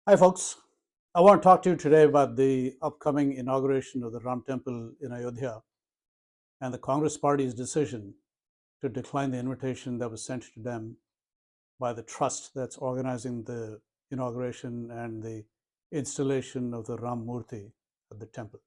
Hi, folks. I want to talk to you today about the upcoming inauguration of the Ram Temple in Ayodhya and the Congress Party's decision to decline the invitation that was sent to them by the trust that's organizing the inauguration and the installation of the Ram Murti at the temple.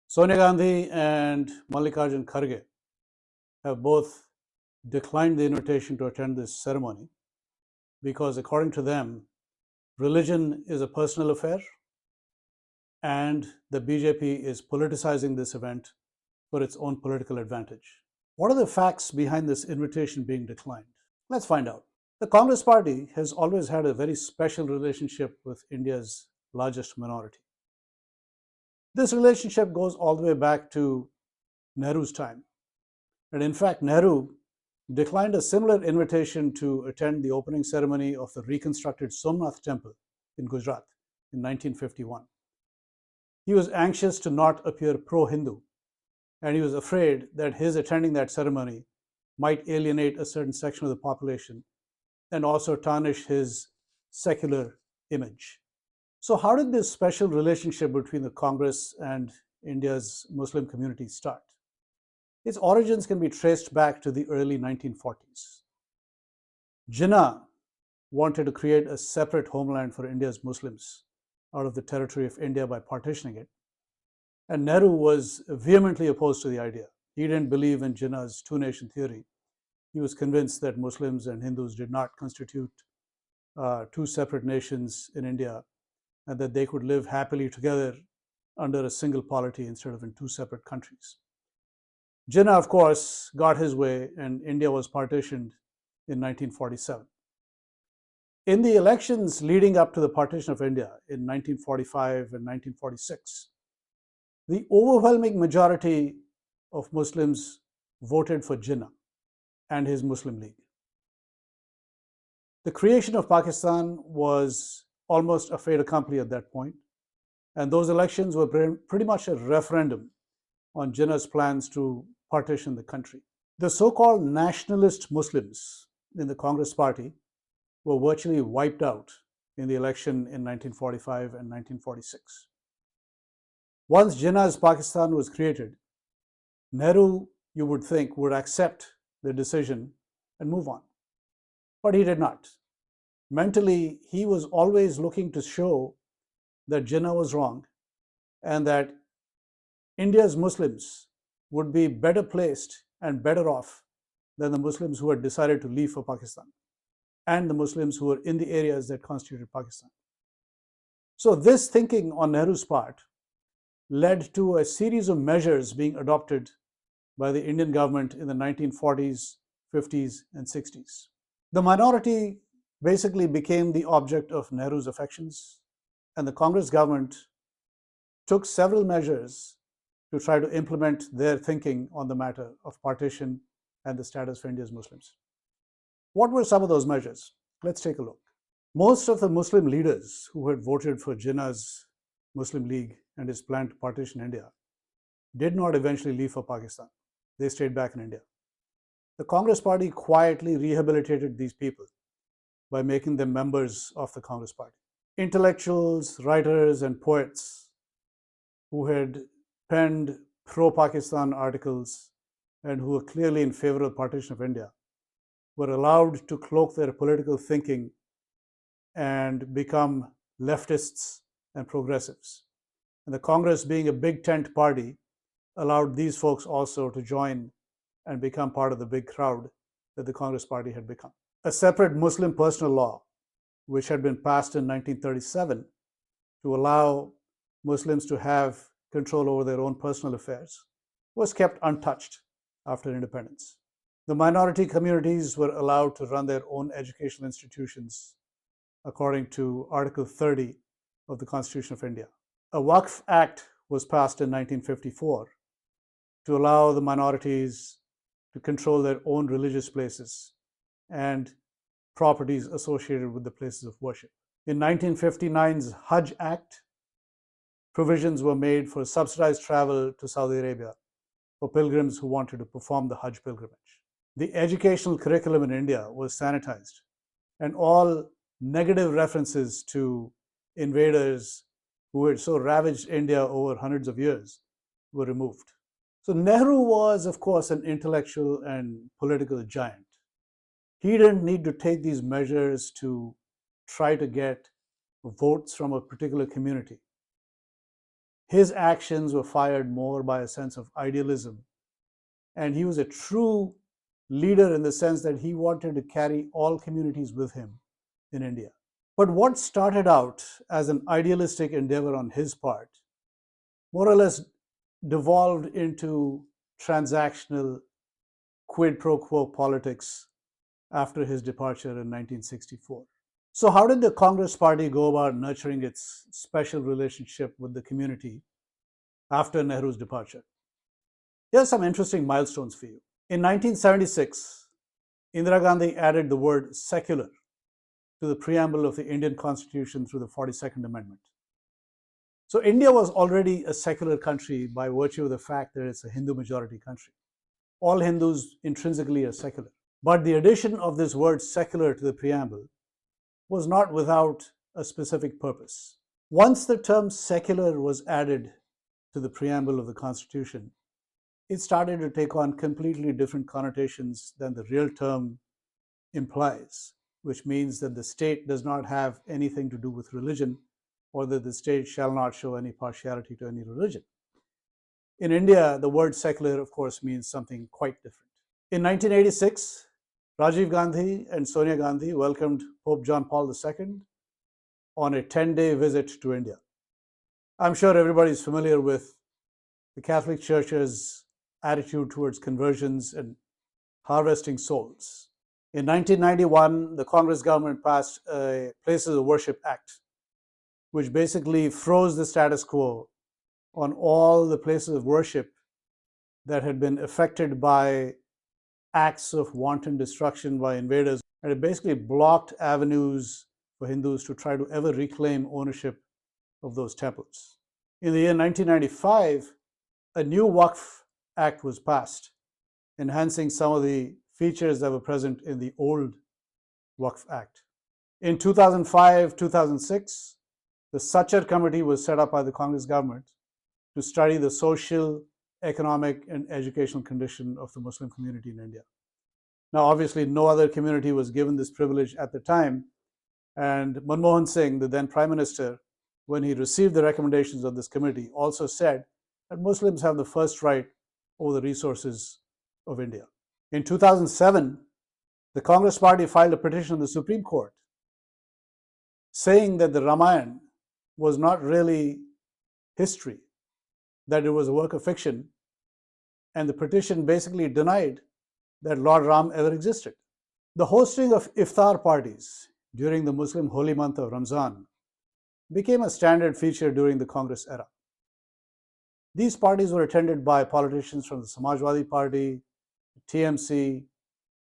Sonia Gandhi and Mallikarjun Kharge have both declined the invitation to attend this ceremony because, according to them, religion is a personal affair and the BJP is politicizing this event for its own political advantage. What are the facts behind this invitation being declined? Let's find out. The Congress Party has always had a very special relationship with India's largest minority. This relationship goes all the way back to Nehru's time. And in fact, Nehru declined a similar invitation to attend the opening ceremony of the reconstructed Somnath Temple in Gujarat in 1951. He was anxious to not appear pro Hindu, and he was afraid that his attending that ceremony might alienate a certain section of the population and also tarnish his secular image. So, how did this special relationship between the Congress and India's Muslim community start? Its origins can be traced back to the early 1940s. Jinnah wanted to create a separate homeland for India's Muslims out of the territory of India by partitioning it. And Nehru was vehemently opposed to the idea. He didn't believe in Jinnah's two nation theory. He was convinced that Muslims and Hindus did not constitute two separate nations in India and that they could live happily together under a single polity instead of in two separate countries. Jinnah, of course, got his way and India was partitioned in 1947. In the elections leading up to the partition of India in 1945 and 1946, the overwhelming majority of Muslims voted for Jinnah and his Muslim League. The creation of Pakistan was almost a fait accompli at that point, and those elections were pretty much a referendum on Jinnah's plans to partition the country. The so-called nationalist Muslims in the Congress Party were virtually wiped out in the election in 1945 and 1946. Once Jinnah's Pakistan was created, Nehru, you would think, would accept the decision and move on. But he did not. Mentally, he was always looking to show that Jinnah was wrong and that India's Muslims would be better placed and better off than the Muslims who had decided to leave for Pakistan and the Muslims who were in the areas that constituted Pakistan. So this thinking on Nehru's part led to a series of measures being adopted by the Indian government in the 1940s, 50s, and 60s. The minority basically became the object of Nehru's affections, and the Congress government took several measures to try to implement their thinking on the matter of partition and the status for India's Muslims. What were some of those measures? Let's take a look. Most of the Muslim leaders who had voted for Jinnah's Muslim League and his plan to partition India did not eventually leave for Pakistan. They stayed back in India. The Congress Party quietly rehabilitated these people by making them members of the Congress Party. Intellectuals, writers, and poets who had penned pro-Pakistan articles and who were clearly in favor of the partition of India were allowed to cloak their political thinking and become leftists and progressives. And the Congress, being a big tent party, allowed these folks also to join and become part of the big crowd that the Congress Party had become. A separate Muslim personal law, which had been passed in 1937 to allow Muslims to have control over their own personal affairs, was kept untouched after independence. The minority communities were allowed to run their own educational institutions according to Article 30 of the Constitution of India. A Waqf Act was passed in 1954 to allow the minorities to control their own religious places and properties associated with the places of worship. In 1959's Hajj Act, provisions were made for subsidized travel to Saudi Arabia for pilgrims who wanted to perform the Hajj pilgrimage. The educational curriculum in India was sanitized, and all negative references to invaders who had so ravaged India over hundreds of years were removed. So Nehru was, of course, an intellectual and political giant. He didn't need to take these measures to try to get votes from a particular community. His actions were fired more by a sense of idealism, and he was a true leader in the sense that he wanted to carry all communities with him in India. But what started out as an idealistic endeavor on his part more or less devolved into transactional quid pro quo politics after his departure in 1964. So, how did the Congress Party go about nurturing its special relationship with the community after Nehru's departure? Here are some interesting milestones for you. In 1976, Indira Gandhi added the word secular to the preamble of the Indian Constitution through the 42nd Amendment. So India was already a secular country by virtue of the fact that it's a Hindu majority country. All Hindus intrinsically are secular. But the addition of this word secular to the preamble was not without a specific purpose. Once the term secular was added to the preamble of the Constitution, it started to take on completely different connotations than the real term implies, which means that the state does not have anything to do with religion, or that the state shall not show any partiality to any religion. In India, the word secular, of course, means something quite different. In 1986, Rajiv Gandhi and Sonia Gandhi welcomed Pope John Paul II on a 10-day visit to India. I'm sure everybody is familiar with the Catholic Church's attitude towards conversions and harvesting souls. In 1991, the Congress government passed a Places of Worship Act, which basically froze the status quo on all the places of worship that had been affected by acts of wanton destruction by invaders. And it basically blocked avenues for Hindus to try to ever reclaim ownership of those temples. In the year 1995, a new Waqf Act was passed, enhancing some of the features that were present in the old Waqf Act. In 2005-2006, the Sachar Committee was set up by the Congress government to study the social, economic, and educational condition of the Muslim community in India. Now, obviously, no other community was given this privilege at the time, and Manmohan Singh, the then Prime Minister, when he received the recommendations of this committee, also said that Muslims have the first right over the resources of India. In 2007, the Congress Party filed a petition in the Supreme Court saying that the Ramayana was not really history, that it was a work of fiction, and the petition basically denied that Lord Ram ever existed. The hosting of iftar parties during the Muslim holy month of Ramzan became a standard feature during the Congress era. These parties were attended by politicians from the Samajwadi Party, TMC,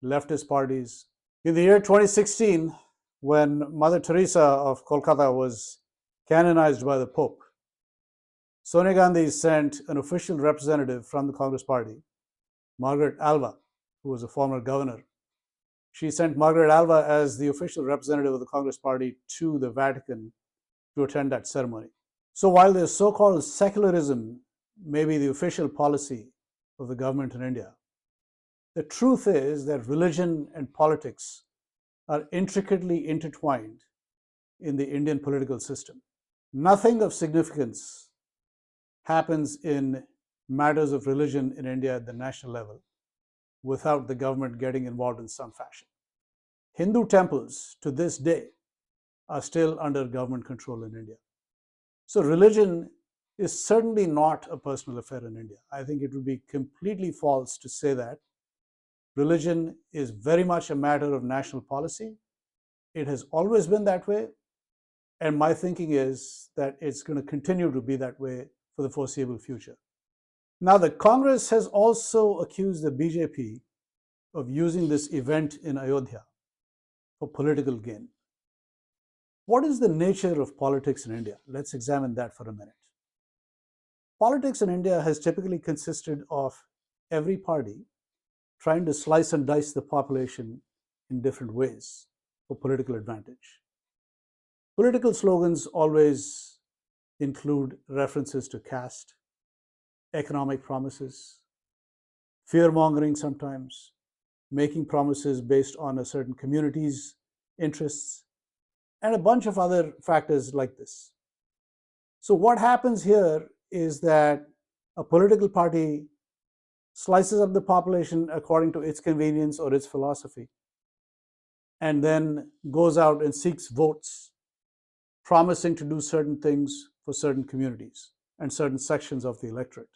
leftist parties. In the year 2016, when Mother Teresa of Kolkata was canonized by the Pope, Sonia Gandhi sent an official representative from the Congress Party, Margaret Alva, who was a former governor. She sent Margaret Alva as the official representative of the Congress Party to the Vatican to attend that ceremony. So while the so-called secularism may be the official policy of the government in India, the truth is that religion and politics are intricately intertwined in the Indian political system. Nothing of significance happens in matters of religion in India at the national level without the government getting involved in some fashion. Hindu temples to this day are still under government control in India. So religion is certainly not a personal affair in India. I think it would be completely false to say that. Religion is very much a matter of national policy. It has always been that way. And my thinking is that it's going to continue to be that way for the foreseeable future. Now, the Congress has also accused the BJP of using this event in Ayodhya for political gain. What is the nature of politics in India? Let's examine that for a minute. Politics in India has typically consisted of every party trying to slice and dice the population in different ways for political advantage. Political slogans always include references to caste, economic promises, fear mongering sometimes, making promises based on a certain community's interests, and a bunch of other factors like this. So, what happens here is that a political party slices up the population according to its convenience or its philosophy, and then goes out and seeks votes, promising to do certain things for certain communities and certain sections of the electorate.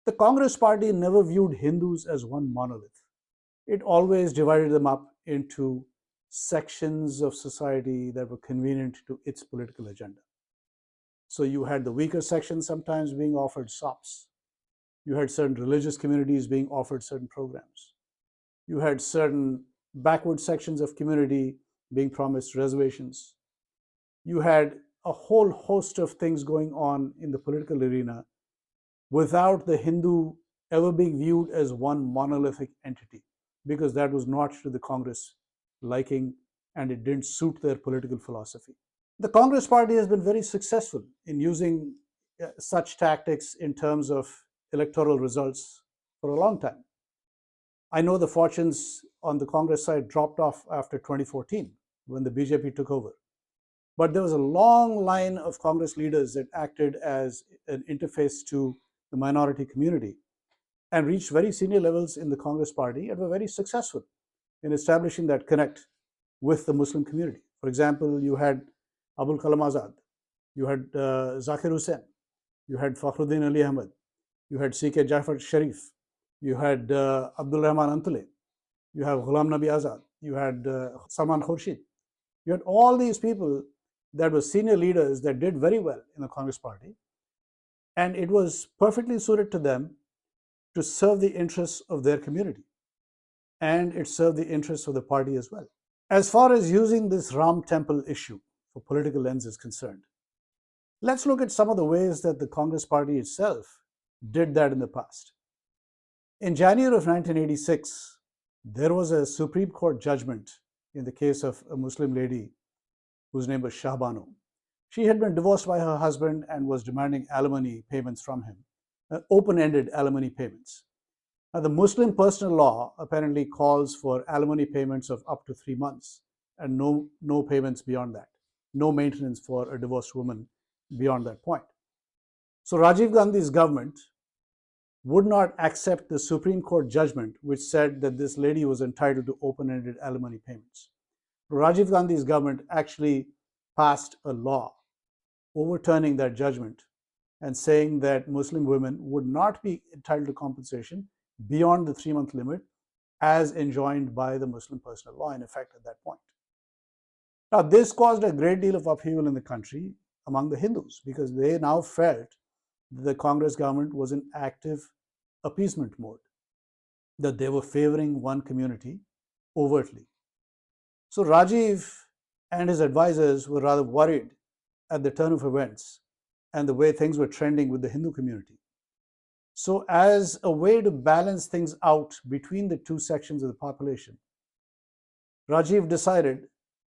The Congress party never viewed Hindus as one monolith. It always divided them up into sections of society that were convenient to its political agenda. So you had the weaker sections sometimes being offered SOPs. You had certain religious communities being offered certain programs. You had certain backward sections of community being promised reservations. You had a whole host of things going on in the political arena without the Hindu ever being viewed as one monolithic entity, because that was not to the Congress liking and it didn't suit their political philosophy. The Congress party has been very successful in using such tactics in terms of electoral results for a long time. I know the fortunes on the Congress side dropped off after 2014 when the BJP took over. But there was a long line of Congress leaders that acted as an interface to the minority community and reached very senior levels in the Congress party and were very successful in establishing that connect with the Muslim community. For example, you had Abul Kalam Azad, you had Zakir Hussain, you had Fakhruddin Ali Ahmed, you had C.K. Jafar Sharif, you had Abdul Rahman Antale, you have Ghulam Nabi Azad, you had Salman Khurshid. You had all these people that were senior leaders that did very well in the Congress party, and it was perfectly suited to them to serve the interests of their community, and it served the interests of the party as well. As far as using this Ram Temple issue for political ends is concerned, let's look at some of the ways that the Congress party itself did that in the past. In January of 1986, there was a Supreme Court judgment in the case of a Muslim lady whose name was Shahbanu. She had been divorced by her husband and was demanding alimony payments from him, open-ended alimony payments. Now, the Muslim personal law apparently calls for alimony payments of up to 3 months and no payments beyond that, no maintenance for a divorced woman beyond that point. So Rajiv Gandhi's government would not accept the Supreme Court judgment which said that this lady was entitled to open-ended alimony payments. Rajiv Gandhi's government actually passed a law overturning that judgment and saying that Muslim women would not be entitled to compensation beyond the 3-month limit as enjoined by the Muslim personal law in effect at that point. Now, this caused a great deal of upheaval in the country among the Hindus because they now felt that the Congress government was in active appeasement mode, that they were favoring one community overtly. So Rajiv and his advisors were rather worried at the turn of events and the way things were trending with the Hindu community. So as a way to balance things out between the two sections of the population, Rajiv decided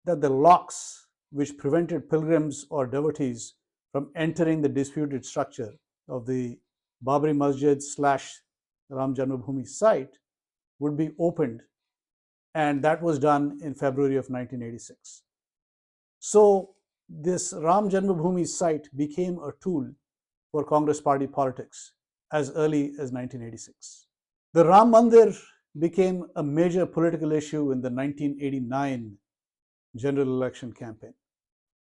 that the locks which prevented pilgrims or devotees from entering the disputed structure of the Babri Masjid / Ram Janmabhoomi site would be opened, and that was done in February of 1986. So this Ram Janmabhoomi site became a tool for Congress party politics as early as 1986. The Ram Mandir became a major political issue in the 1989 general election campaign.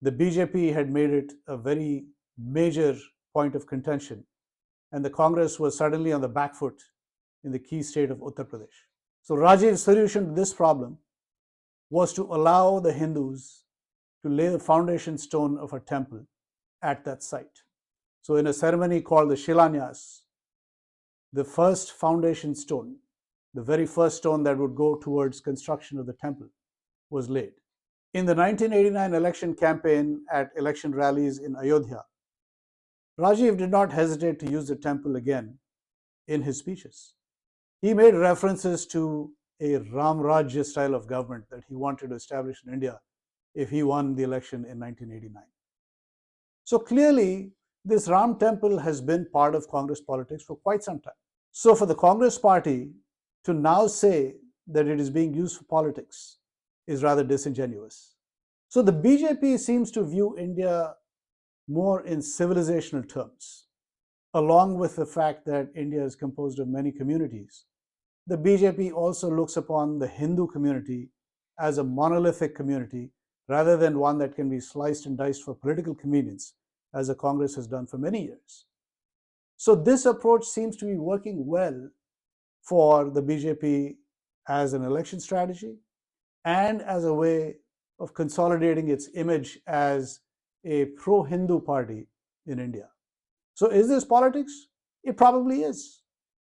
The BJP had made it a very major point of contention, and the Congress was suddenly on the back foot in the key state of Uttar Pradesh. So Rajiv's solution to this problem was to allow the Hindus to lay the foundation stone of a temple at that site. So in a ceremony called the Shilanyas, the first foundation stone, the very first stone that would go towards construction of the temple, was laid. In the 1989 election campaign at election rallies in Ayodhya, Rajiv did not hesitate to use the temple again in his speeches. He made references to a Ram Rajya style of government that he wanted to establish in India if he won the election in 1989. So clearly, this Ram Temple has been part of Congress politics for quite some time. So for the Congress party to now say that it is being used for politics is rather disingenuous. So the BJP seems to view India more in civilizational terms, along with the fact that India is composed of many communities. The BJP also looks upon the Hindu community as a monolithic community rather than one that can be sliced and diced for political convenience, as the Congress has done for many years. So this approach seems to be working well for the BJP as an election strategy and as a way of consolidating its image as a pro-Hindu party in India. So is this politics? It probably is.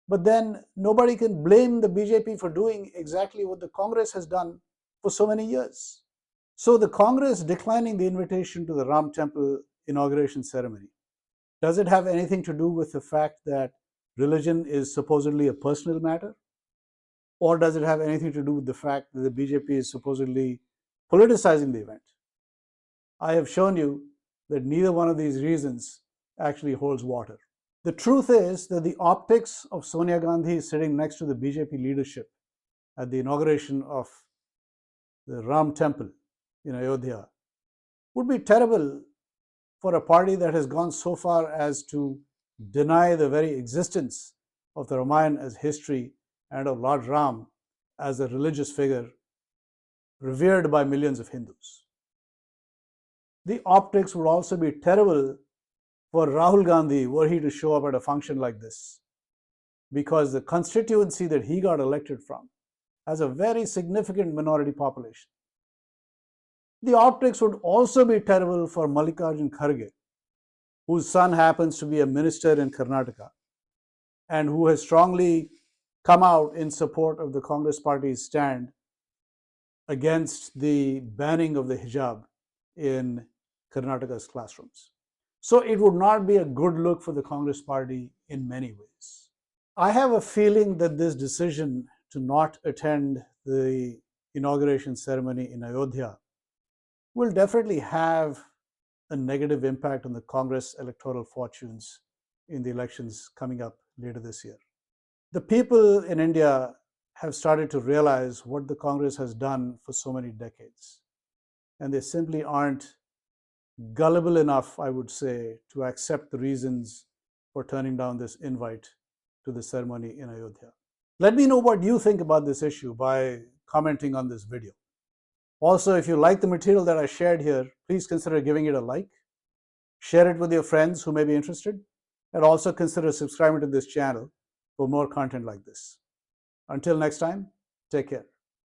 But then nobody can blame the BJP for doing exactly what the Congress has done for so many years. So the Congress declining the invitation to the Ram Temple inauguration ceremony, does it have anything to do with the fact that religion is supposedly a personal matter? Or does it have anything to do with the fact that the BJP is supposedly politicizing the event? I have shown you that neither one of these reasons actually holds water. The truth is that the optics of Sonia Gandhi sitting next to the BJP leadership at the inauguration of the Ram Temple in Ayodhya would be terrible for a party that has gone so far as to deny the very existence of the Ramayana as history and of Lord Ram as a religious figure revered by millions of Hindus. The optics would also be terrible for Rahul Gandhi were he to show up at a function like this, because the constituency that he got elected from has a very significant minority population. The optics would also be terrible for Mallikarjun Kharge, whose son happens to be a minister in Karnataka and who has strongly come out in support of the Congress party's stand against the banning of the hijab in Karnataka's classrooms. So it would not be a good look for the Congress party in many ways. I have a feeling that this decision to not attend the inauguration ceremony in Ayodhya will definitely have a negative impact on the Congress electoral fortunes in the elections coming up later this year. The people in India have started to realize what the Congress has done for so many decades, and they simply aren't gullible enough, I would say, to accept the reasons for turning down this invite to the ceremony in Ayodhya. Let me know what you think about this issue by commenting on this video. Also, if you like the material that I shared here, please consider giving it a like, share it with your friends who may be interested, and also consider subscribing to this channel for more content like this. Until next time, take care.